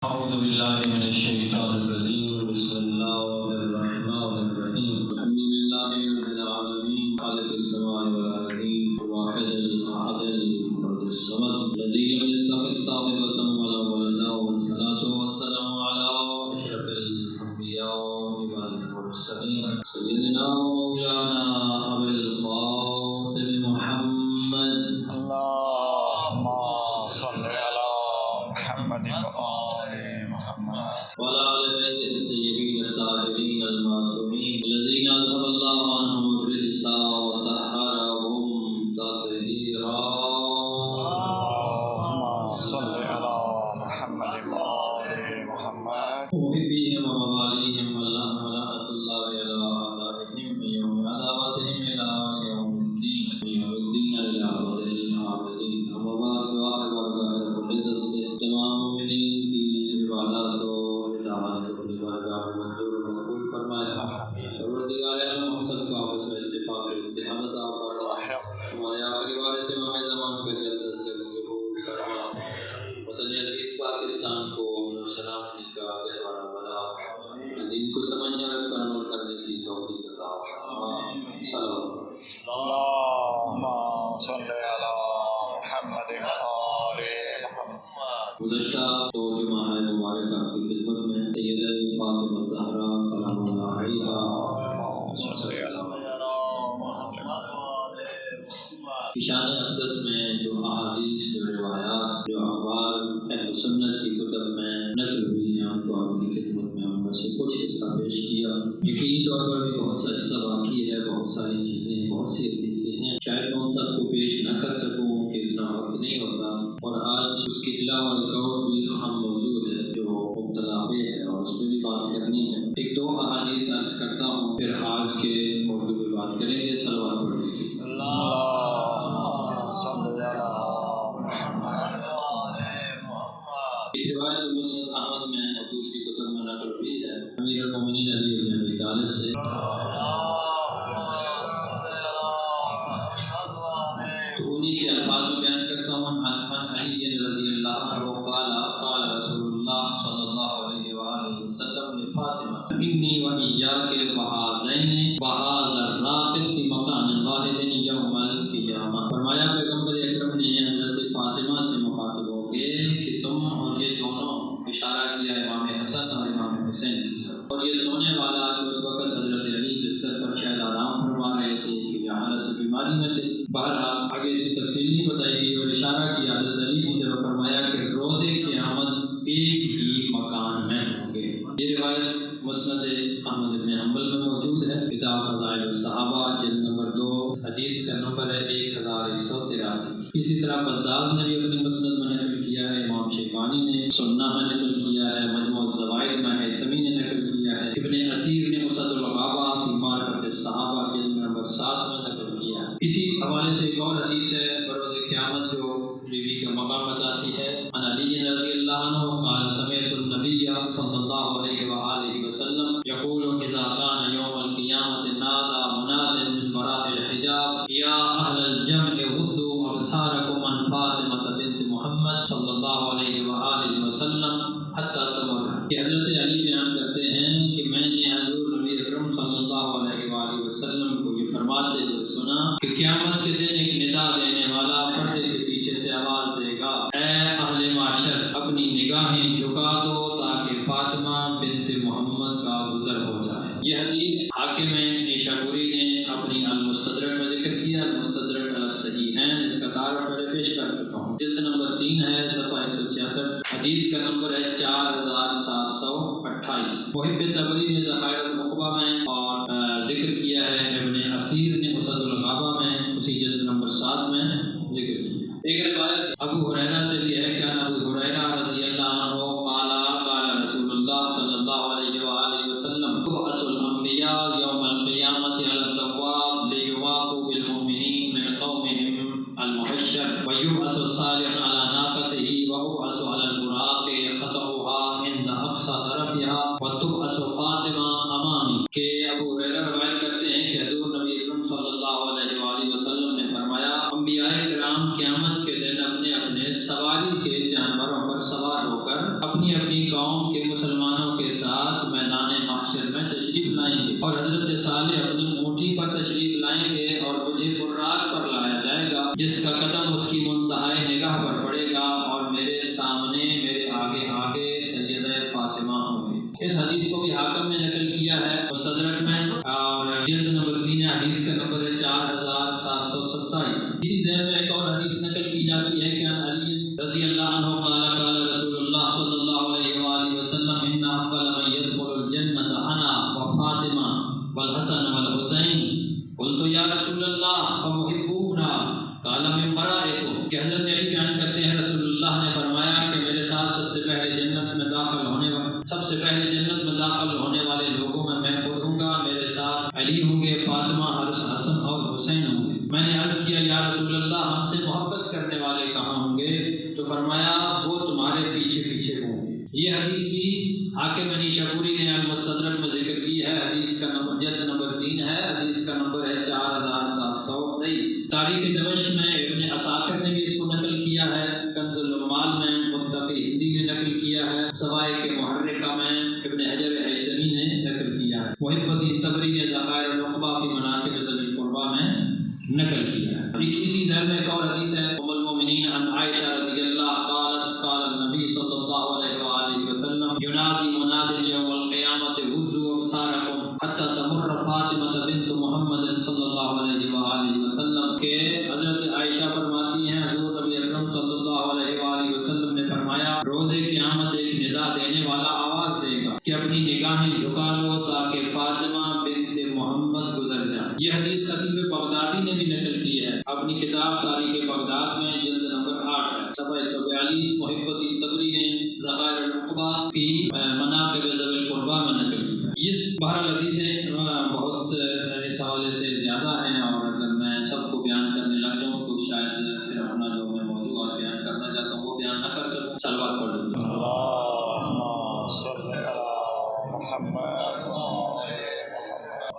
أعوذ بالله من الشيطان الرجيم. بسم الله الرحمن الرحيم. الحمد لله رب العالمين خالق السماء والأرضين الواحد الأحد الفرد الصمد الذي لم يتخذ صاحبة ولا ولدا والصلاة والسلام على أشرف الأنبياء والمرسلين سيدنا ومولانا أبي القاسم محمد. اللهم صل على محمد وآل محمد وعلى آل بيته الطيبين الطاهرين المعصومين الذين أذهب الله عنهم الرجس وطهرهم تطهيرا. اللهم صل على محمد وآل محمد محبيهم ومواليهم ولعنة الله على أعدائهم من يوم عداوتهم إلى يوم الدين إلى أبد الآبدين. أما بعد واحد ورقة رب العزت سے تمام مومنین کی عبادات و اطاعت کو اپنی بارگاہ میں منظور و مقبول فرمائے. پروردگار عالم ہم سب کو آپس میں اتفاق و اتحاد عطا فرمائے. ہمارے آخری وارث امام زمان کو جلد از جلد ظہور فرما. وطن عزیز پاکستان کو امن و سلامتی کا گہوارہ بنا. دین کو سمجھنے اور اس پر عمل کرنے کی توفیق عطا فرما. صلوات. اللهم صل على محمد وآل محمد. گزشتہ دو جمعہ مبارکہ کی خدمت میں سیدہ فاطمہ زہرا سلام اللہ علیہا کی شان اقدس میں جو احادیث، جو روایات، جو اخبار اہل سنت کی کتب میں نقل ہوئی ہیں ان کو اپنی خدمت میں ہم میں سے کچھ حصہ پیش کیا. یقینی طور پر بھی بہت سا حصہ باقی ہے، بہت ساری چیزیں، بہت سی حدیثیں ہیں. شاید میں ان سب کو پیش نہ کر سکوں کہ اتنا وقت نہیں ہوتا، اور آج اس کی علاوہ ایک اور بھی اہم موضوع ہے جو مبتلا پہ ہے اور اس پہ بھی بات کرنی ہے. ایک دو احادیث عرض کرتا ہوں، پھر آج کے موضوع پہ بات کریں گے. صلوات پڑھ لیجیے. اللهم صل على محمد ایک روایت جو مسند احمد میں اور دوسری کتب میں نقل ہوئی ہے امیر المومنین علی بن ابی طالب سے. تو انہی کے الفاظ میں بیان کرتا ہوں. عن علی رضی اللہ عنہ قال قال رسول اللہ صلی اللہ علیہ وآلہ وسلم لفاطمہ انی وإیاک بہذین بہذا الراقد فی مکان واحد یوم القیامہ. فرمایا پیغمبر اکرم نے حضرت فاطمہ سے مخاطب ہو کے کہ تم اور یہ دونوں، اشارہ کیا امام حسن اور امام حسین کی طرف، اور یہ سونے والا کہ اس وقت حضرت علی بستر پر شاید آرام فرما رہے تھے کہ یہ حالت بیماری میں تھے. بہرحال آگے اس کی تفصیل نہیں بتائی گئی، اور اشارہ کیا حضرت علی کی طرف، فرمایا کہ روز قیامت ایک ہی مکان میں ہوں گے. یہ روایت مسند احمد بن حنبل میں موجود ہے. کتاب فضائل الصحابہ جلد نمبر 2 حدیث کا نمبر ہے 1183. اسی طرح بزاز نے بھی اپنی مسند میں نقل کیا ہے، امام شیبانی نے سنہ میں نقل کیا ہے، مجموع الزوائد میں حیثمی نے نقل کیا ہے، ابن اسیر نے اسد الغابہ فی معرفۃ الصحابہ جلد نمبر 7 میں نقل کیا ہے. اسی حوالے سے ایک اور حدیث ہے بروز قیامت جو بیوی کا مقام بتاتی ہے. عن علی رضی اللہ عنہ قال سمعت النبی صلی اللہ علیہ وآلہ وسلم یقول اذا کان یوم القیامت نادى مناد من وراء الحجاب یا اہل الجمع غضوا ابصارکم عن فاطمہ بنت محمد صلی اللہ علیہ وآلہ وسلم حتی تمر. کہ حضرت علی بیان کرتے ہیں کہ میں نے حضور نبی اکرم صلی اللہ علیہ وآلہ وسلم کو یہ فرماتے ہوئے سنا کہ قیامت کے دن ایک ندا دینے والا پردے کے پیچھے سے آواز دے گا، اے اہل معاشر اپنی نگاہیں جھکا دو تاکہ فاطمہ بنت محمد کا گزر ہو جائے. یہ حدیث حاکم نیشابوری نے اپنی المستدرک میں ذکر کیا. المستدرک علی الصحیحین، اس کا تعارف پہلے پیش کر چکا ہوں. جلد نمبر 3 ہے، صفحہ 166. حدیث کا نمبر ہے 4728. محب تبری نے ذخائر العقبہ میں اور ذکر کیا ہے. ابن اسیر نے اسد الغابہ میں اسی جلد نمبر 7 میں ذکر کیا. ایک روایت ابو ہریرہ سے بھی ہے کہ ابو ہریرہ رضی اللہ عنہ قال قال رسول اللہ صلی اللہ علیہ وآلہ وسلم تبعث الانبیاء یوم القیامت علی الابواب لیوافوا بالمؤمنین من قومهم المحشر ویبعث الصالح علی ناقته وابعث علی البراق خطأها عند اقصى طرفها وتبعث فاطمہ امامی. کہ ابو ہریرہ روایت کرتے ہیں کہ حضور نبی اکرم صلی اللہ علیہ وآلہ وسلم نے فرمایا انبیاء کرام قیامت کے دن اپنے اپنے سواری کے جانوروں پر سوار ہو کر اپنی اپنی قوم کے مسلمانوں کے ساتھ میدان محشر میں تشریف لائیں گے، اور حضرت صالح اپنی اونٹی پر تشریف لائیں گے، اور مجھے براق پر لایا جائے گا جس کا قدم اس کی منتہائے نگاہ پر پڑے گا، اور میرے سامنے میرے آگے آگے سیدہ فاطمہ ہوں گی۔ اس حدیث کو بھی حاکم نے نقل کیا ہے مستدرک میں، اور جلد نمبر 3 حدیث کا نمبر ہے 4727۔ اسی ذیل میں ایک اور حدیث نقل کی جاتی ہے کہ علی رضی اللہ عنہ قال قال رسول اللہ صلی اللہ علیہ وآلہ وسلم ان اول من يدخل الجنۃ انا وفاطمہ والحسن والحسین قلت یا رسول اللہ فمحبونا قال من برائکم، کہ حضرت علی بیان کرتے ہیں رسول اللہ نے فرمایا کہ میرے ساتھ سب سے پہلے جنت میں داخل ہونے والے لوگوں میں خود ہوں گا، میرے ساتھ علی ہوں گے، فاطمہ، حسن اور حسین ہوں گے۔ میں نے عرض کیا یا رسول اللہ ہم سے محبت کرنے والے کہاں ہوں گے؟ تو فرمایا وہ تمہارے پیچھے پیچھے ہوں گے۔ یہ حدیث بھی حاکم نیشابوری نے المستدرک میں ذکر کی ہے، حدیث کا نمبر جلد نمبر 3 ہے، حدیث کا نمبر ہے 4723۔ تاریخ دمشق میں ابن عساکر نے بھی اس کو نقل کیا ہے، کنز العمال میں، متقی ہندی نے نقل کیا ہے، سوائق محرکہ میں ابن حجر حیثمی نے نقل کیا ہے، محب الدین طبری نے ذخائر العقبہ فی مناقب ذوی القربہ میں نقل کیا ہے۔ اسی ذیل میں ایک اور حدیث ہے ام المؤمنین عن عائشہ رضی اللہ قالت قال النبی صلی اللہ علیہ وآلہ وسلم ینادی مناد یوم القیامت غضوا ابصارکم حتی تمر فاطمہ بنت محمد صلی اللہ علیہ وآلہ وسلم، کہ حضرت عائشہ فرماتی ہیں حضرت نبی اکرم صلی اللہ علیہ وآلہ وسلم نے فرمایا روز قیامت ایک ندا دینے والا آواز دے گا کہ اپنی نگاہیں جھکا لو تاکہ فاطمہ بنت محمد گزر جائے۔ یہ حدیث خطیب بغدادی نے بھی نقل کی ہے اپنی کتاب تاریخ بغداد میں، جلد نمبر 8 ہے، صفحہ 142۔ محب الدین طبری نے ذخائر العقبہ فی مناقب ذوی القربہ میں نقل کیا۔ یہ بہرحال حدیثیں بہت اس حوالے سے زیادہ ہیں، اور اگر میں سب کو بیان کرنے لگ جاؤں تو شاید پھر اپنا جو میں موضوع اور بیان کرنا چاہتا ہوں وہ بیان نہ کر سکوں۔ صلوات پڑھ لوں۔ اللہم صلی علی محمد۔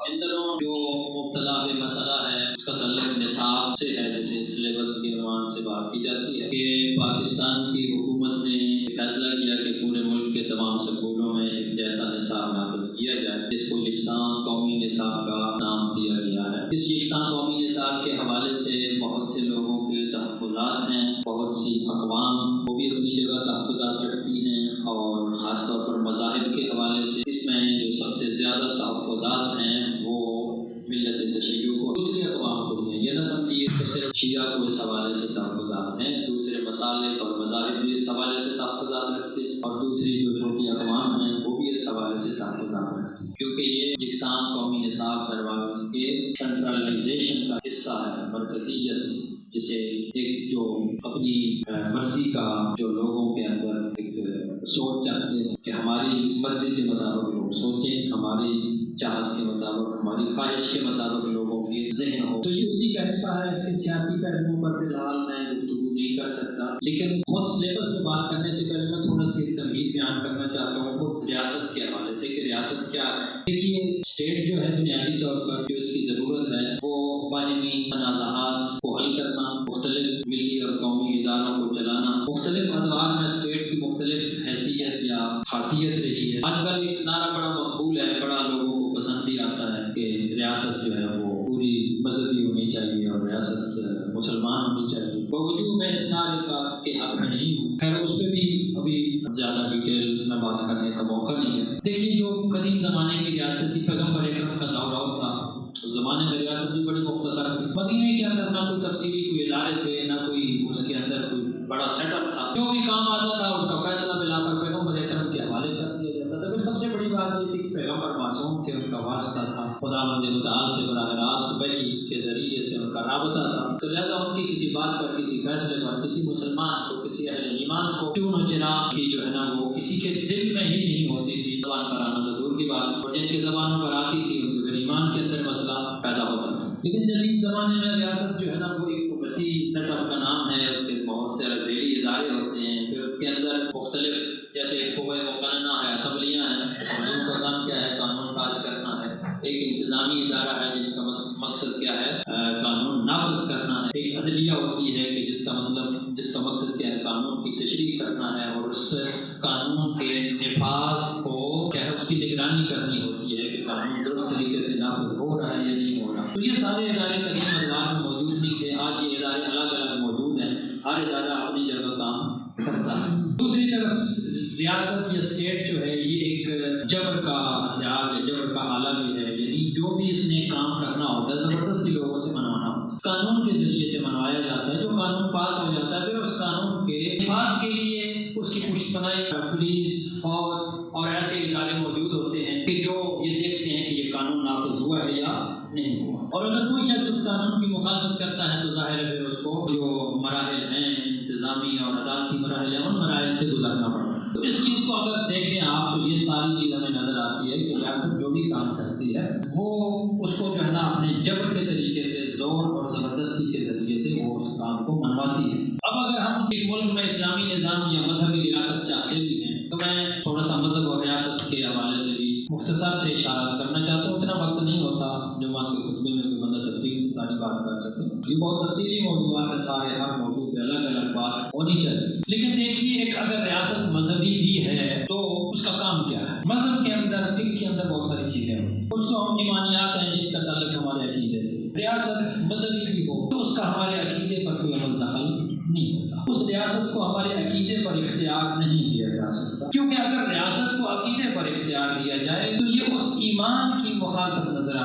ان دنوں جو مبتلا بے مسئلہ ہے اس کا تعلق نصاب سے ہے، جیسے سلیبس کے عنوان سے بات کی جاتی ہے کہ پاکستان کی حکومت نے فیصلہ کیا کہ پورے ملک کے تمام سکولوں میں ایک جیسا نصاب نافذ کیا جائے، جس کو یکساں قومی نصاب کا نام دیا گیا ہے۔ اس یکساں قومی نصاب کے حوالے سے بہت سے لوگوں کے تحفظات ہیں، بہت سی اقوام وہ بھی اپنی جگہ تحفظات رکھتی ہیں، اور خاص طور پر مذاہب کے حوالے سے اس میں جو سب سے زیادہ تحفظات ہیں وہ ملت تشیع کو، دوسری اقوام کو بھی ہیں۔ یہ نہ سمجھیے کہ صرف شیعہ کو اس حوالے سے تحفظات ہیں، دوسرے مسالک اور مذاہب بھی اس حوالے سے تحفظات رکھتے ہیں، اور دوسری جو چھوٹی اقوام ہیں وہ بھی اس حوالے سے تحفظات رکھتی ہیں، کیونکہ یہ یکساں قومی نصاب درواز کے سینٹرلائزیشن کا حصہ ہے، مرکزیت، جسے ایک جو اپنی مرضی کا جو لوگوں کے اندر ایک سوچ چاہتے ہیں کہ ہماری مرضی کے مطابق لوگ سوچیں، ہماری چاہت کے مطابق، ہماری خواہش کے مطابق لوگوں کے ذہن ہو، تو یہ اسی کا حصہ ہے۔ اس کے سیاسی پہلوؤں پر فی الحال میں گفتگو نہیں کر سکتا، لیکن خود سلیبس میں بات کرنے سے پہلے میں تھوڑا سی تمہید بیان کرنا چاہتا ہوں خود ریاست کے حوالے سے کہ ریاست کیا ہے۔ دیکھیے اسٹیٹ جو ہے بنیادی طور پر جو اس کی ضرورت ہے وہ باہمی تنازعات کو حل کرنا، مختلف ملی اور قومی اداروں کو چلانا، مختلف ادوار میں اسٹیٹ کی مختلف حیثیت یا خاصیت رہی ہے۔ آج کل ایک نعرہ بڑا مقبول ہے، بڑا لوگوں کو پسند بھی آتا ہے کہ ریاست جو ہے وہ پوری مذہبی ہونی چاہیے اور ریاست مسلمان ہونی چاہیے۔ باوجود میں اس نعرے کا کے حق میں نہیں ہوں، خیر اس پہ بھی ابھی زیادہ ڈیٹیل میں بات کرنے کا موقع نہیں ہے۔ دیکھیے جو قدیم زمانے کی ریاست تھی، پیغمبر اکرم کا دور تھا، اس زمانے میں ریاست بھی بڑی مختصر تھی، مدینے کے اندر نہ کوئی تفصیلی کوئی ادارے تھے، نہ کوئی اس کے اندر کوئی بڑا سیٹ اپ تھا، جو بھی کام آتا تھا اس کا فیصلہ ملا کر پیغمبر اکرم کے حوالے کر دیا جاتا تھا۔ پھر سب سے بڑی بات یہ تھی کہ پیغمبر معصوم تھے، ان کا واسطہ تھا خداوند متعال سے براہ راست وحی کے ذریعے سے ان کا رابطہ تھا، تو لہٰذا ان کی کسی بات پر، کسی فیصلے پر، کسی مسلمان کو، کسی اہل ایمان کو چون و چرا کی جو ہے نا وہ کسی کے دل میں ہی نہیں ہوتی تھی۔ زبان پر آنا تو دور کی بات، اور جن کے زبانوں پر آتی تھی ان کے پھر ایمان کے اندر مسئلہ پیدا ہوتا تھا۔ لیکن جدید زمانے میں ریاست جو ہے نا وہ ایک وسیع سیٹ اپ کا نام ہے، اس کے بہت سے ذیلی ادارے ہوتے ہیں، پھر اس کے اندر مختلف جیسے قوہ مقننہ ہے، اسمبلیاں ہیں، اسمبلیوں کا کام کیا ہے؟ قانون پاس کرنا ہے، ایک انتظامی ادارہ ہے جن کا مقصد کیا ہے؟ قانون نافذ کرنا ہے. ایک عدلیہ ہوتی ہے کہ جس کا مقصد کیا ہے؟ قانون کی تشریح کرنا ہے اور اس قانون کے نفاذ کو کیا ہے اس کی نگرانی کرنی ہوتی ہے کہ قانون درست طریقے سے نافذ ہو رہا ہے یا نہیں ہو رہا. تو یہ سارے ادارے قدیم مدار میں موجود نہیں تھے. آج یہ ادارے الگ الگ موجود ہیں. ہر ادارہ اپنی جگہ کام کرتا ہے. دوسری طرف ریاست یا اسٹیٹ جو ہے یہ ایک جبر کا ہتھیار ہے, جبر کا آلہ بھی ہے. یعنی جو بھی اس نے کام کرنا ہوتا ہے زبردستی لوگوں سے منوانا ہوتا ہے, قانون کے ذریعے سے منوایا جاتا ہے. جو قانون پاس ہو جاتا ہے پھر اس قانون کے نفاذ کے لیے اس کی پشت پناہی پولیس, فوج اور ایسے ادارے موجود ہوتے ہیں کہ جو یہ دیکھتے ہیں کہ یہ قانون نافذ ہوا ہے یا نہیں ہوا. اور اگر کوئی شخص اس قانون کی مخالفت کرتا ہے تو ظاہر ہے اس کو جو مراحل ہیں انتظامی اور عدالتی مراحل ہیں ان مراحل سے گزرنا پڑتا ہے. تو اس چیز کو اگر دیکھیں آپ تو یہ ساری چیز ہمیں نظر آتی ہے کہ ریاست جو بھی کام کرتی ہے وہ اس کو جو ہے نا اپنے جبر کے طریقے سے, زور اور زبردستی کے ذریعے سے وہ اس کام کو منواتی ہے. اب اگر ہم ایک ملک میں اسلامی نظام یا مذہبی ریاست چاہتے بھی ہیں تو میں تھوڑا سا مذہب اور ریاست کے حوالے سے بھی مختصر سے اشارات کرنا چاہتا ہوں. اتنا وقت نہیں ہوتا جماعت کے خطبے میں کوئی بندہ تفصیل سے ساری بات کر سکے. یہ بہت تفصیلی موضوعات ہے سارے, ہر موضوع پہ الگ الگ بات ہونی چاہیے. لیکن دیکھیے ایک اگر ریاست مذہبی بھی ہے تو اس کا کام کیا ہے؟ مذہب کے اندر, فقہ کے اندر بہت ساری چیزیں ہوتی ہیں. کچھ تو ہم ایمانیات ہیں جن کا تعلق ہمارے عقیدے سے. ریاست مذہبی بھی ہو تو اس کا ہمارے عقیدے پر کوئی عمل دخل نہیں ہوتا. اس ریاست کو ہمارے عقیدے پر اختیار نہیں دیا جا سکتا, کیونکہ اگر ریاست کو عقیدے پر اختیار دیا جائے تو یہ اس ایمان کی مخالفت نظر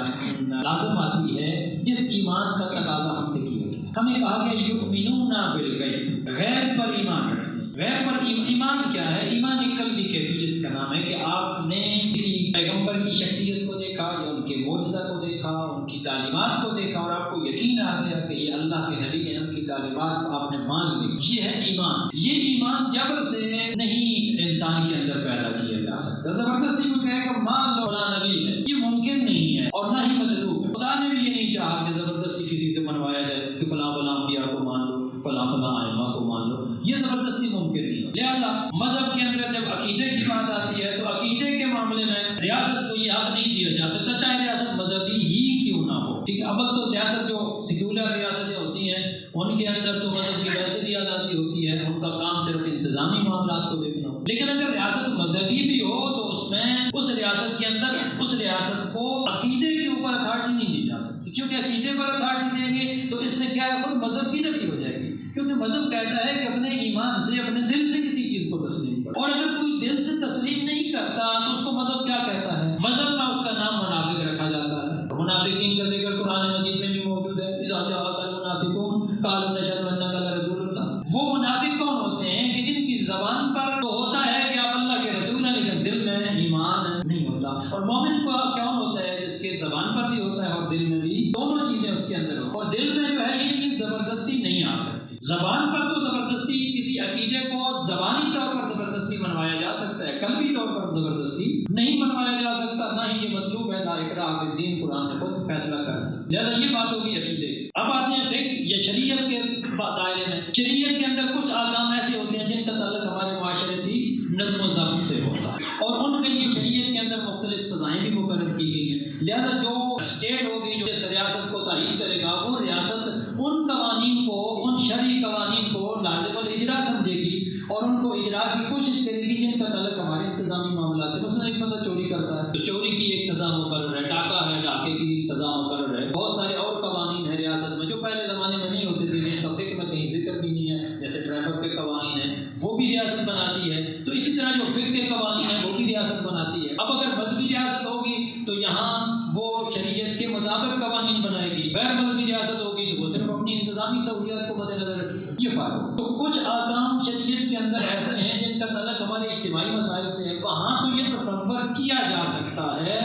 لازم آتی ہے جس ایمان کا تقاضا ہم سے کیا گیا. ہمیں کہا کہ یؤمنون بالغیب, غیب پر ایمان رکھتے ہیں. غیب پر ایمان کیا ہے؟ ایمان ایک قلبی کیفیت کا نام ہے کہ آپ نے کسی پیغمبر کی شخصیت کو دیکھا یا ان کے معجزہ کو دیکھا, ان کی تعلیمات کو دیکھا اور آپ کو یقین آ گیا کہ یہ اللہ کے نبی ہیں, ان کی تعلیمات آپ نے مان لی. یہ ہے ایمان. یہ ایمان جبر سے نہیں انسان کے اندر پیدا کیا جا سکتا. زبردستی کو کہے کہ مان لو فلاں نبی ہے, یہ ممکن نہیں ہے اور نہ ہی مطلوب ہے. خدا نے بھی یہ نہیں چاہا کہ زبردستی کسی سے منوایا جائے کہ فلاں فلاں انبیاء کو مان لو, فلاں فلاں ائمہ کو مان لو. یہ زبردستی ممکن نہیں ہے. لہذا مذہب کے اندر جب عقیدے کی بات آتی ہے تو عقیدے کے معاملے میں ریاست کو یہ حق نہیں دیا جا سکتا, چاہے ریاست مذہبی ہی کیوں نہ ہو. ٹھیک ہے, اول تو ریاست جو سیکولر ریاستیں ہوتی ہیں ان کے اندر تو مذہب کی ویسے بھی آزادی ہوتی ہے, ان کا کام صرف انتظامی معاملات کو دیکھنا ہو. لیکن اگر ریاست مذہبی بھی ہو تو اس میں اس ریاست کے اندر اس ریاست کو عقیدے کے اوپر اتھارٹی نہیں دی جا سکتی, کیونکہ عقیدے پر اتھارٹی دیں گے تو اس سے کیا ہے خود مذہب کی نفی ہو جائے گی. کیونکہ مذہب کہتا ہے کہ اپنے ایمان سے, اپنے دل سے کسی چیز کو تسلیم کرو, اور اگر کوئی دل سے تسلیم نہیں کرتا تو اس کو مذہب کیا کہتا ہے؟ مذہب کا اس کا نام منافق رکھا جاتا ہے. منافقین کا ذکر قرآن مجید میں بھی موجود ہے. اذا جاءک المنافقون قالوا نشهد انک لرسول اللہ. وہ منافق کون ہوتے ہیں کہ جن کی زبان پر تو ہوتا ہے کہ آپ اللہ کے رسول ہیں لیکن دل میں ایمان نہیں ہوتا. اور مومن کو کون ہوتا ہے؟ جس کے زبان پر بھی ہوتا ہے اور دل میں بھی, دونوں چیزیں اس کے اندر ہو. اور دل میں جو ہے یہ چیز زبردستی نہیں آ سکتی. زبان پر تو زبردستی کسی عقیدے کو زبانی طور پر زبردستی منوایا جا سکتا ہے, قلبی طور پر زبردستی نہیں منوایا جا سکتا, نہ ہی یہ مطلوب ہے. لا اکراہ فی الدین قرآن نے خود فیصلہ کر دیا. لہٰذا یہ بات ہوگی عقیدے. اب آتے ہیں فقہ یا شریعت کے دائرے میں. شریعت کے اندر کچھ احکام ایسے ہوتے ہیں جن کا تعلق ہمارے معاشرتی نظم و ضبط سے ہوتا ہے اور ان کے لیے شریعت کے اندر مختلف سزائیں بھی مقرر کی گئی ہیں. لہٰذا جو اسٹیٹ ہوگی جو اس ریاست کو تائید کرے گا وہ ریاست ان قوانین کو, ان شرعی قوانین کو لازم الاجرا سمجھے گی اور ان کو اجرا کی کوشش کرے گی جن کا تعلق ہمارے انتظامی معاملات سے. مثلا ایک بندہ چوری کرتا ہے تو چوری کی ایک سزا مقرر ہے, ڈاکہ ہے ڈاکے کی ایک سزا مقرر ہے. بہت سارے اور قوانین ہیں ریاست میں جو پہلے زمانے میں نہیں ہوتے تھے, جن کا فقہ میں کہیں ذکر بھی نہیں ہے, جیسے ٹریفک کے قوانین ہیں وہ بھی ریاست بناتی ہے. تو اسی طرح جو فقہ کے قوانین ہیں وہ بھی ریاست بناتی ہے. اب اگر مذہبی ریاست ہوگی تو یہاں وہ شریعت کے مطابق قوانین بنائے گی, غیر مذہبی ریاست ہوگی تو وہ صرف اپنی انتظامی سہولیات کو مد نظر رکھے. یہ فرق. تو کچھ احکام شریعت کے اندر ایسے ہیں جن کا تعلق ہمارے اجتماعی مسائل سے ہے, وہاں تو یہ تصور کیا جا سکتا ہے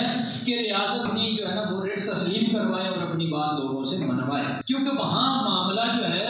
کہ ریاست اپنی جو ہے نا وہ ریٹ تسلیم کروائے اور اپنی بات لوگوں سے منوائے, کیونکہ وہاں معاملہ جو ہے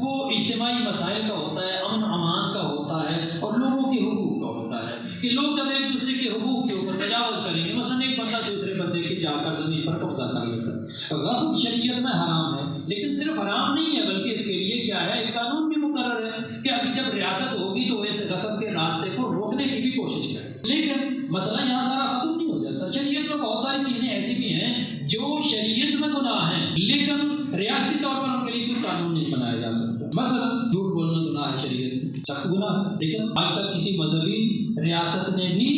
وہ اجتماعی مسائل کا ہوتا ہے, امن امان کا ہوتا ہے اور لوگوں کے حقوق کا ہوتا ہے کہ لوگ جب ایک دوسرے کے حقوق کے اوپر تجاوز کریں گے, مثلا ایک بندہ دوسرے بندے کی جا کر زمین پر قبضہ کر لیتا ہے. غصب شریعت میں حرام ہے, لیکن صرف حرام نہیں ہے بلکہ اس کے لیے کیا ہے, ایک قانون بھی مقرر ہے کہ ابھی جب ریاست ہوگی تو اس غصب کے راستے کو روکنے کی بھی کوشش کرے. لیکن مسئلہ یہاں سارا ختم نہیں ہو جاتا. شریعت میں بہت ساری چیزیں ایسی بھی ہیں جو شریعت میں گناہ ہیں لیکن ریاستی طور پر ان کے لیے کچھ قانون نہیں بنایا جا سکتا. مثلا جھوٹ بولنا گناہ ہے شریعت میں، سخت گناہ ہے، لیکن آج تک کسی مذہبی ریاست نے بھی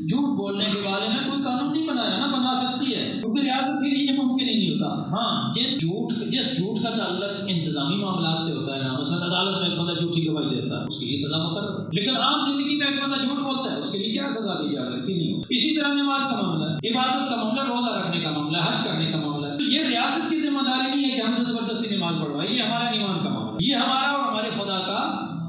جھوٹ بولنے کے بارے میں کوئی قانون نہیں بنایا. نہ بنا سکتی ہے کیونکہ ریاست کے لیے یہ ممکن ہی نہیں ہوتا. ہاں جس جھوٹ کا تعلق انتظامی معاملات سے ہوتا ہے نا، مثلا عدالت میں ایک بندہ جھوٹی گواہی دیتا ہے اس کے لیے سزا مقرر ہے، لیکن عام زندگی میں ایک بندہ جھوٹ بولتا ہے اس کے لیے کیا سزا دی جا سکتی نہیں. اسی طرح نماز کا معاملہ ہے، عبادت کا معاملہ، روزہ رکھنے کا معاملہ، حج کرنے کا معاملہ ہے. تو یہ ریاست کی ذمہ داری نہیں ہے کہ ہم سے زبردستی نماز پڑھوائے، یہ ہمارا ایمان کا معاملہ، یہ ہمارا اور ہمارے خدا کا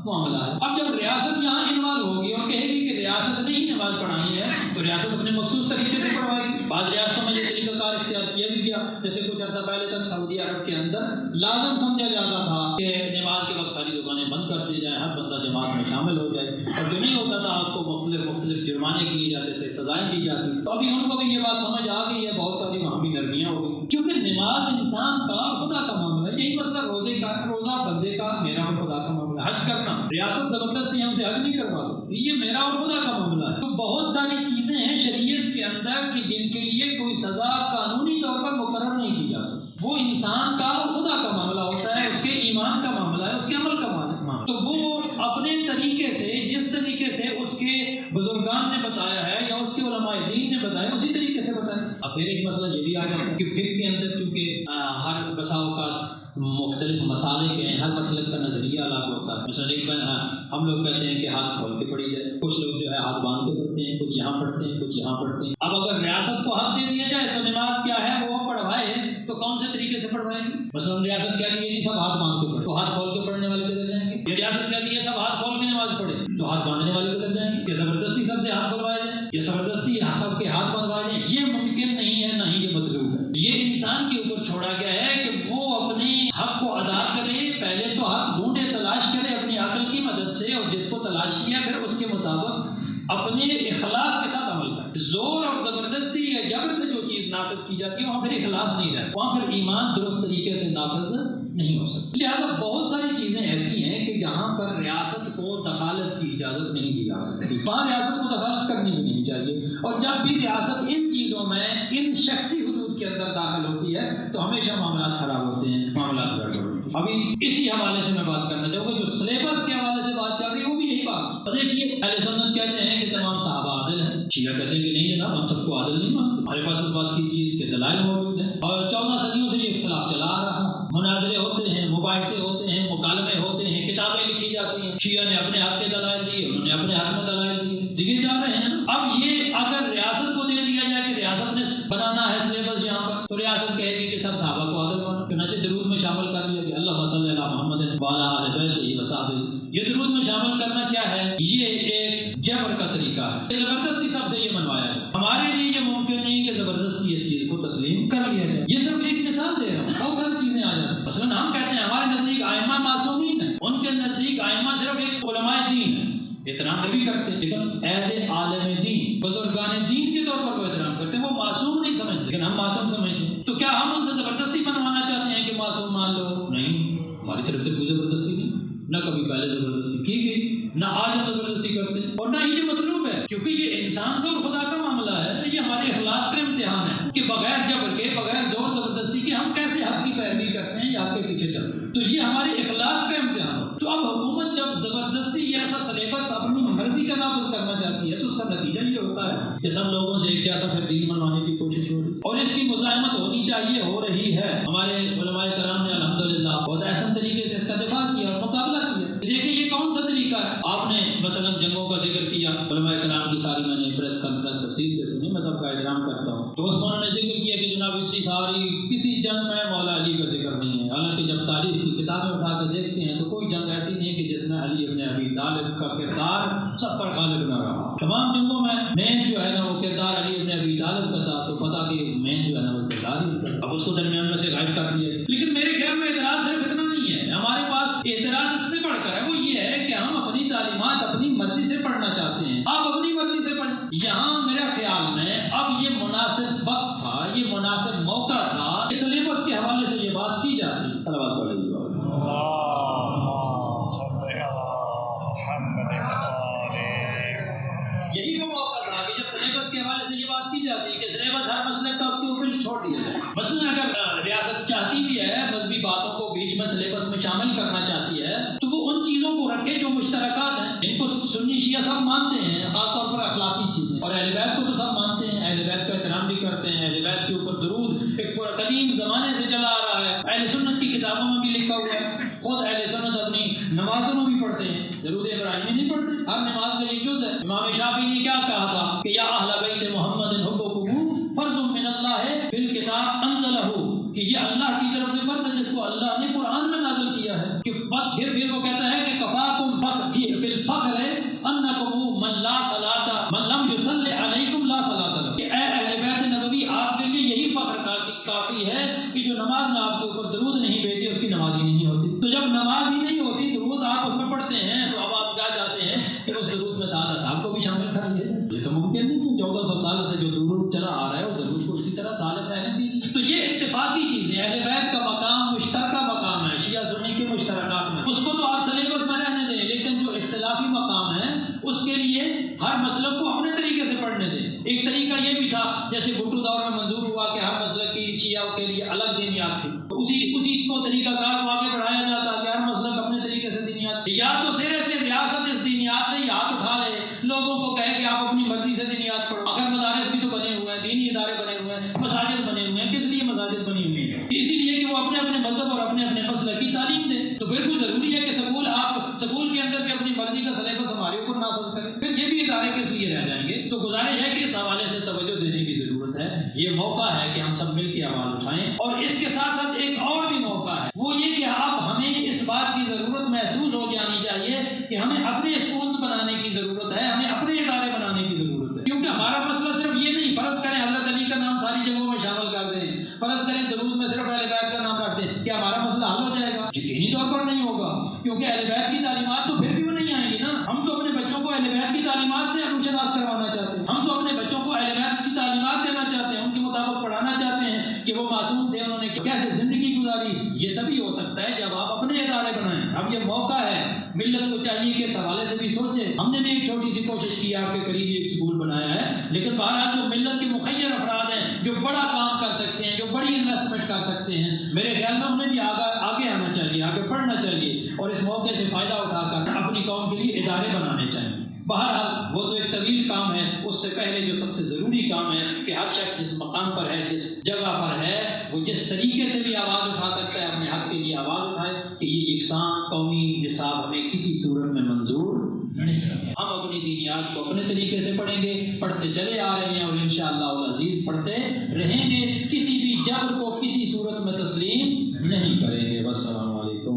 معاملہ ہے. اب جب ریاست یہاں انوالو ہوگی اور کہے گی کہ ریاست نے ہی نماز پڑھانی ہے تو ریاست اپنے مخصوص طریقے سے پڑھوائے گی. بعض ریاستوں میں یہ طریقہ کار اختیار کیا بھی گیا، جیسے کچھ عرصہ پہلے تک سعودی عرب کے اندر لازم سمجھا جاتا تھا کہ نماز کے وقت ساری دکانیں بند کر دی جائیں، ہر بندہ جماعت میں شامل ہو جائے، اور جو نہیں ہوتا تھا اس کو مختلف جرمانے کیے جاتے تھے، سزائیں دی جاتی. تو ابھی ان کو بھی یہ بات سمجھ آ گئی ہے، بہت ساری وہاں بھی نرمیاں ہو گئی، کیونکہ نماز انسان کا اور خدا کا معاملہ ہے. یہی مسئلہ روزہ بندے کا، میرا اور خدا کا معاملہ. حج کرنا ریاست زبردستی ہم سے حج نہیں کروا سکتی، یہ میرا اور خدا کا معاملہ ہے. تو بہت ساری چیزیں ہیں شریعت کے اندر کہ جن کے لیے کوئی سزا قانونی طور پر مقرر نہیں کی جا سکتی. وہ انسان کا اور خدا کا معاملہ ہوتا ہے، اس کے ایمان کا معاملہ ہے، اس کے عمل کا معاملہ. تو وہ اپنے طریقے سے، جس طریقے سے اس کے بزرگان نے بتایا ہے یا اس کے علماء دین نے بتایا، اسی طریقے سے بتایا. اب پھر ایک مسئلہ یہ بھی آ جاتا ہے کہ فقہ کے اندر چونکہ ہر بسا اوقات مختلف مسالے کے ہیں، ہر مسلک کا نظریہ الگ ہوتا ہے. مثلا ہم لوگ کہتے ہیں کہ ہاتھ کھول کے پڑھی جائے، کچھ لوگ جو ہے ہاتھ باندھ کے پڑھتے ہیں، کچھ یہاں پڑھتے ہیں، کچھ یہاں پڑھتے ہیں. اب اگر ریاست کو ہاتھ دے دیا جائے تو نماز کیا ہے وہ پڑھوائے تو کون سے طریقے سے پڑھوائے گی؟ مثلا ریاست کیا کہ سب ہاتھ باندھ کے پڑھے تو ہاتھ کھول کے پڑھنے والے کدھر جائیں گے؟ یہ ریاست کیا کہ سب ہاتھ کھول کے نماز پڑھے تو ہاتھ باندھنے والے کدھر جائیں گے؟ کہ زبردستی سب سے ہاتھ کھلوائے جائیں یا زبردستی سب کے ہاتھ بندھوائے جائیں؟ یہ ممکن نہیں ہے، نہ ہی یہ مطلوب ہے. یہ انسان کے اوپر چھوڑا گیا ہے کہ وہ اپنے حق کو ادا کرے. پہلے تو حق ڈھونڈے، تلاش کرے اپنی عقل کی مدد سے، اور جس کو تلاش کیا پھر اس کے مطابق اپنے اخلاص کے ساتھ عمل کرے. زور اور زبردستی یا جبر سے جو چیز نافذ کی جاتی ہے وہاں پھر اخلاص نہیں رہتا، وہاں پھر ایمان درست طریقے سے نافذ نہیں ہو سکتا. لہٰذا بہت ساری چیزیں ایسی ہیں کہ جہاں پر ریاست کو دخالت کی اجازت نہیں دی جا سکتی، وہاں ریاست کو دخالت کرنی بھی نہیں چاہیے. اور جب بھی ریاست ان چیزوں میں، ان شخصی حدود کے اندر داخل ہوتی ہے تو ہمیشہ معاملات خراب ہوتے ہیں، معاملات گڑبڑ ہوتے ہیں. ابھی اسی حوالے سے میں بات کرنا چاہوں گا، جو سلیبس کے حوالے سے بات چل رہی ہے وہ بھی یہی بات. دیکھیے اہل سنت کہتے ہیں کہ تمام صحابہ عادل ہیں، شیعہ کہتے ہیں کہ نہیں جناب ہم سب کو عادل نہیں مانتے. ہمارے پاس اس بات کی چیز کے دلائل موجود ہیں، اور 14 صدیوں سے یہ اختلاف چلا آ رہا. مناظرے ہوتے ہیں، مباحثے ہوتے ہیں، مکالمے ہوتے ہیں، کتابیں لکھی جاتی ہیں. شیعہ نے اپنے حق کے دلائل دیے، انہوں نے اپنے حق میں دلائل دیے، دیے جا رہے ہیں. اب یہ اگر ریاست کو دے دیا جائے کہ ریاست نے بنانا ہے سلیبس یہاں پر، تو ریاست کہے گی کہ سب صحابہ کو عادل مانو. چنانچہ درود میں شامل کر لیا کہ اللہم صلی علی محمد وعلی آل بیتہ وصحبہ. یہ درود میں شامل کرنا کیا ہے؟ یہ ایک جبر کا طریقہ ہے، زبردستی سب سے یہ منوایا ہے. ہمارے لیے یہ ممکن نہیں کہ زبردستی اس چیز کو تسلیم کر لیا جائے. یہ صرف ایک مثال دے رہا ہوں، بہت ساری چیزیں آ جاتی ہیں. مثلا ہم کہتے ہیں ہمارے نزدیک ائمہ معصومین ہیں، ان کے نزدیک ائمہ صرف ایک علماء دین ہے. احترام نہیں کرتے، لیکن ایز اے عالم دین، بزرگان دین کے طور پر وہ احترام کرتے ہیں. وہ معصوم نہیں سمجھتے لیکن ہم معصوم سمجھتے ہیں. تو کیا ہم ان سے زبردستی بنوانا چاہتے ہیں کہ معصوم مان لو؟ نہیں، ہماری طرف سے کوئی زبردستی نہیں، نہ کبھی پہلے زبردستی کی گئی، نہ آج ہم زبردستی کرتے ہیں، اور نہ ہی یہ مطلوب ہے. کیونکہ یہ انسان کا اور خدا کا معاملہ ہے، یہ ہمارے اخلاص کا امتحان ہے کہ بغیر جبر کے، بغیر زور زبردستی کے ہم کیسے حق کی پیروی کرتے ہیں یا حق کے پیچھے چلتے ہیں. تو یہ ہمارے اخلاص کا امتحان ہے. تو اب حکومت جب زبردستی یہ ایسا سلیبس اپنی مرضی کا نافذ کرنا چاہتی ہے تو اس کا نتیجہ یہ ہوتا ہے کہ سب لوگوں سے ایک جیسا پھر دین منوانے کی کوشش ہو رہی ہے، اور اس کی مزاحمت ہونی چاہیے، ہو رہی ہے. ہمارے علماء کرام نے الحمدللہ بہت احسن طریقے سے اس کا دفاع کیا اور مقابلہ کیا. دیکھیں یہ کون سا طریقہ ہے؟ آپ نے مثلا جنگوں کا ذکر کیا، علماء کرام کی ساری میں نے پریس کانفرنس تفصیل سے سنی، میں سب کا احترام کرتا ہوں. تو اس میں انہوں نے ذکر کیا کہ جناب اتنی ساری کسی جنگ میں مولا علی کا ذکر نہیں ہے. حالانکہ جب تاریخ کی کتابیں اٹھا کے دیکھتے ہیں تو کوئی جنگ ایسی نہیں کہ جس میں علی ابن ابی طالب کا کردار سب پر غالب نہ رہا. تمام جنگوں میں مین جو ہے نا وہ کردار علی ابن ابی طالب کا تھا. تو پتا کہ مین جو ہے نا وہ کردار ہی تھا، اب اس کو درمیان میں سے غائب کر دیا. لیکن میرے خیال میں اعتراض صرف اتنا نہیں ہے، ہمارے پاس اعتراض اس سے بڑھ کر ہے. وہ یہ ہے کہ ہم اپنی تعلیمات اپنی مرضی سے پڑھنا چاہتے ہیں. آپ اپنی مرضی سے پڑھیں. یہاں میرے خیال میں اب یہ مناسب وقت تھا، یہ مناسب موقع تھا، سلیبس کے حوالے سے یہ بات کی جاتی. صلوات پڑھ لیجیے. یہی وہ موقع تھا کہ جب سلیبس سلیبس کے حوالے سے یہ بات کی جاتی ہے کہ سلیبس ہر مسلک کا اس کے اوپر ہی چھوڑ دیا جائے. مثلا اگر ریاست چاہتی بھی ہے مذہبی باتوں کو بیچ میں سلیبس میں شامل کرنا چاہتی ہے تو وہ ان چیزوں کو رکھے جو مشترکات ہیں، جن کو سنی شیعہ سب مانتے ہیں، خاص طور پر اخلاقی چیزیں، اور اہل بیت کو تو سب مانتے ہیں، اہل بیت کا احترام بھی کرتے ہیں، اہل بیت کے اوپر درود ایک قدیم زمانے سے چلا آ رہا ہے، اہل سنت کی کتابوں میں بھی لکھا ہوا ہے، خود اہل سنت اپنی نمازوں میں بھی پڑھتے ہیں، درود ابراہیمی نہیں پڑھتے، ہر نماز کا یہ جز ہے. امام شافعی نے کیا کہا تھا کہ یا اہل بیت محمد حبکم فرض من اللہ فی الکتاب انزلہ، کہ یہ اللہ کی طرف سے فرض ہے جس کو اللہ نے قرآن میں نازل کیا ہے. کہ پھر وہ کہتا ہے کہ کفاکم فی الفخر انکم من لا صلاۃ من لم یصلی علیکم لا صلاۃ لہ، کہ اے اہل بیت نبوی آپ کے لیے یہی فخر کافی ہے کہ جو نماز میں آپ کے اوپر درود نہیں بھیجتے اس کی نماز ہی نہیں ہوتی. تو جب نماز ہی نہیں ہوتی درود آپ اس میں پڑھتے ہیں تو اب آپ کیا چاہتے ہیں کہ اس درود میں سعادہ صاحب کو بھی شامل کر دیا جائے؟ یہ تو ممکن نہیں. 1400 سال سے جو درود چلا آ رہا ہے اس درود کو اسی طرح سالم رہنے دیجیے. تو یہ اتفاقی چیزیں، اہل بیت کا مقام مشترکہ مقام ہے شیعہ سنی کے مشترکات میں، اس کو تو آپ سلیبس میں رہنے دیں، لیکن جو اختلافی مقام ہے اس کے لیے ہر مسلک کو اپنے طریقے سے پڑھنے دیں. ایک طریقہ یہ بھی تھا جیسے بھٹو دور میں منظور ہوا کہ ہر مسلک کی شیعہ کے لیے الگ دینیات تھی، تو اسی کو طریقہ کار کو آگے بڑھایا جاتا کہ ہر مسلک اپنے طریقے سے دینیات، یا تو سرے سے ریاست اس دینیات سے ہاتھ اٹھا لے، لوگوں کو کہے کہ آپ اپنی مرضی سے دینیات پڑھو. اگر مدارس بھی تو بنے ہوئے ہیں، دینی ادارے بنے ہوئے ہیں، مساجد بنے ہوئے ہیں، کس لیے مساجد بنی ہوئی ہیں؟ اسی لیے کہ وہ اپنے اپنے مذہب اور اپنے اپنے مسلک کی تعلیم دیں. تو بالکل ضروری ہے کہ سکول کے اندر بھی اپنی مرضی کا سلیبس ہمارے اوپر نافذ کریں، پھر یہ بھی ادارے کس لیے رہ جائیں گے. تو گزارش ہے کہ اس حوالے سے توجہ دینے کی ضرورت ہے. یہ موقع ہے کہ ہم سب مل کے آواز اٹھائیں، اور اس کے ساتھ ساتھ ایک اور بھی موقع ہے، وہ یہ کہ اب ہمیں اس بات کی ضرورت محسوس ہو جانی چاہیے کہ ہمیں اپنے اسکولز بنانے کی ضرورت ہے، ہمیں اپنے ادارے بنانے کی ضرورت ہے. کیونکہ ہمارا مسئلہ صرف یہ نہیں، فرض کریں حضرت علی کا نام ساری جگہوں میں شامل کر دیں، فرض کریں درود میں صرف اہل بیت کا نام رکھ دیں، کیا ہمارا مسئلہ حل ہو جائے گا؟ یقینی طور پر نہیں ہوگا، کیونکہ اہل بیت کی تعلیمات تو پھر بھی وہ نہیں آئیں گی نا. ہم تو اپنے بچوں کو اہل بیت کی تعلیمات سے روشناس کروانا چاہتے ہیں، ہم تو اپنے بچوں کو اہل بیت کی تعلیمات دینا چاہتے ہیں، ان کے مطابق پڑھانا چاہتے ہیں کہ وہ معصوم تھے، انہوں نے کیسے زندگی گزاری. یہ تبھی ہو سکتا ہے جب آپ اپنے ادارے بنائیں. اب یہ موقع ہے، ملت کو چاہیے کہ اس حوالے سے بھی سوچے. ہم نے بھی ایک چھوٹی سی کوشش کی، آپ کے قریب ایک اسکول بنایا ہے، لیکن بہرحال جو ملت کے مخیر افراد ہیں جو بڑا کام کر سکتے ہیں، جو بڑی انویسٹمنٹ کر سکتے ہیں، میرے خیال میں انہیں بھی آگے آنا چاہیے، آگے پڑھنا چاہیے، اور اس موقع سے فائدہ اٹھا کر اپنی قوم کے لیے ادارے بنانے چاہیے. بہرحال وہ تو ایک طویل کام ہے، اس سے پہلے جو سب سے ضروری کام ہے کہ ہر شخص جس مقام پر ہے، جس جگہ پر ہے، وہ جس طریقے سے بھی آواز اٹھا سکتا ہے اپنے حق کے لیے آواز اٹھائے کہ یہ یکساں قومی نصاب ہمیں کسی صورت میں منظور نہیں ہے. ہم اپنی دینیات کو اپنے طریقے سے پڑھیں گے، پڑھتے چلے آ رہے ہیں، اور انشاءاللہ العزیز پڑھتے رہیں گے. کسی بھی جبر کو کسی صورت میں تسلیم نہیں کریں گے. والسلام علیکم.